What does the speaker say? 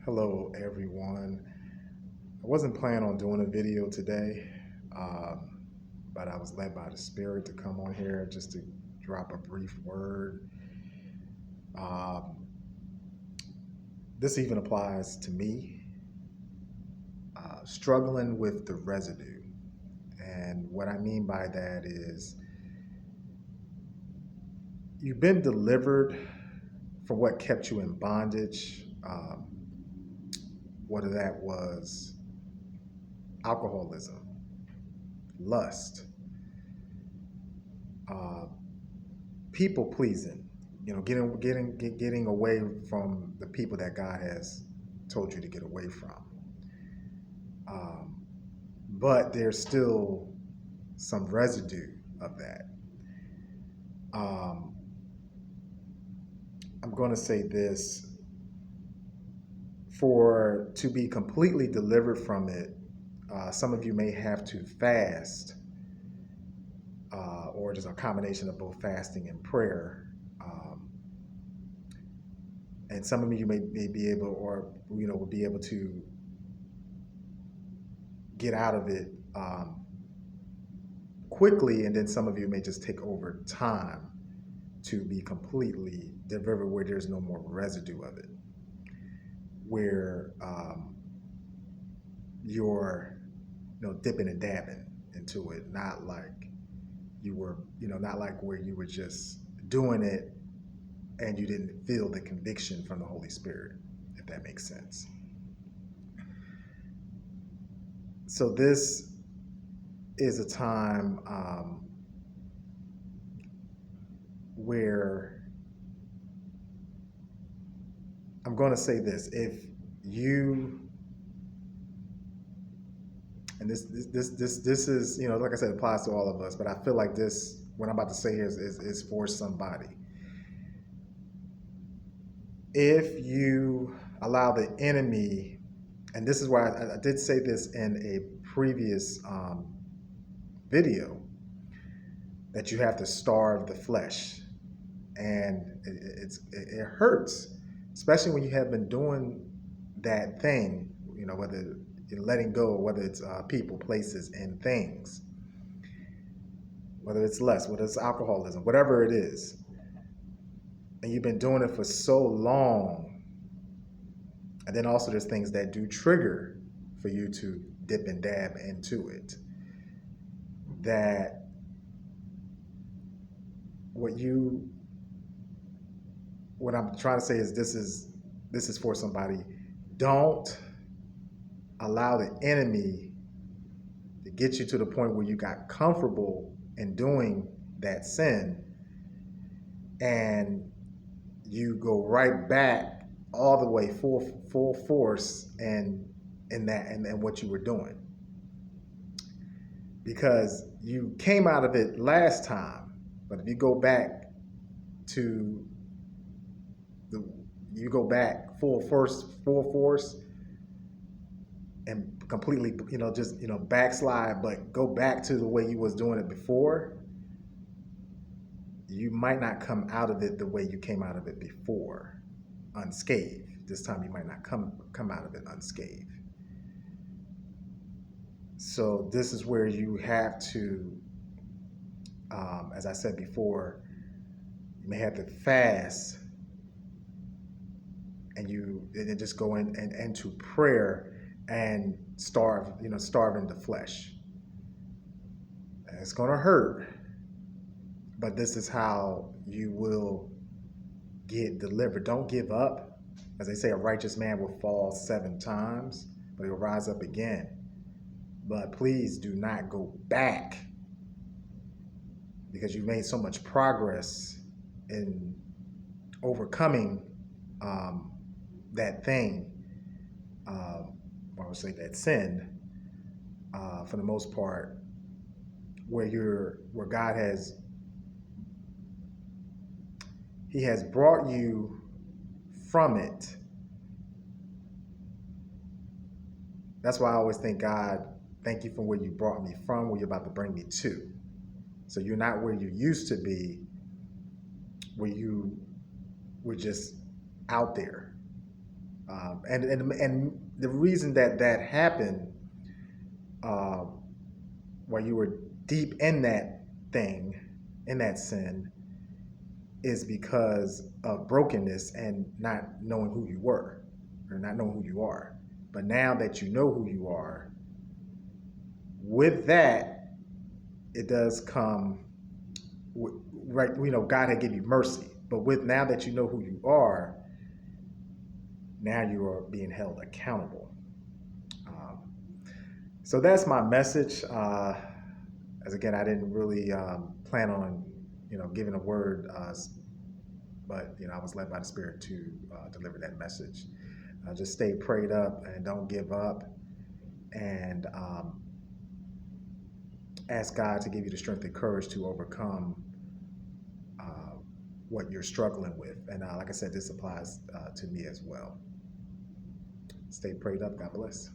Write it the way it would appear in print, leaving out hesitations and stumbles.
Hello, everyone. I wasn't planning on doing a video today, um, but I was led by the Spirit to come on here just to drop a brief word. Um, this even applies to me, struggling with the residue. And what I mean by that is you've been delivered from what kept you in bondage, whether that was alcoholism, lust, uh, people pleasing, getting away from the people that God has told you to get away from. Um, but there's still some residue of that. Um, I'm going to say this: for to be completely delivered from it, some of you may have to fast, or just a combination of both fasting and prayer. And some of you may be able, or will be able to get out of it quickly, and then some of you may just take over time to be completely delivered, where there's no more residue of it, where you're dipping and dabbing into it, not like you were, not like where you were just doing it and you didn't feel the conviction from the Holy Spirit, if that makes sense. So this is a time where I'm going to say this: if you, and this is, like I said, applies to all of us, but I feel like this, what I'm about to say here is for somebody. If you allow the enemy, and this is why I did say this in a previous video, that you have to starve the flesh, and it hurts, especially when you have been doing that thing, whether you're letting go, or whether it's people, places, and things, whether it's lust, whether it's alcoholism, whatever it is, and you've been doing it for so long. And then also there's things that do trigger for you to dip and dab into it. That what I'm trying to say is this is for somebody. Don't allow the enemy to get you to the point where you got comfortable in doing that sin, and you go right back all the way full force and what you were doing, because you came out of it last time. But if you go back full force and completely, just backslide, but go back to the way you was doing it before, you might not come out of it the way you came out of it before, unscathed. This time you might not come out of it unscathed. So this is where you have to, as I said before, you may have to fast, and then just go into prayer and starving the flesh. And it's gonna hurt, but this is how you will get delivered. Don't give up. As they say, a righteous man will fall 7 times, but he'll rise up again. But please do not go back, because you've made so much progress in overcoming that thing, I would say that sin, for the most part, where God He has brought you from it. That's why I always thank God, thank you for where you brought me from, where you're about to bring me to. So you're not where you used to be, where you were just out there. And the reason that that happened, uh, where you were deep in that thing, in that sin, is because of brokenness and not knowing who you were, or not knowing who you are. But now that you know who you are, with that, it does come, right? We know God had given you mercy, but with now that you know who you are, now you are being held accountable. Um, so that's my message. As again, I didn't really plan on, giving a word, but I was led by the Spirit to deliver that message. Just stay prayed up and don't give up, and ask God to give you the strength and courage to overcome what you're struggling with. And like I said, this applies to me as well. Stay prayed up. God bless.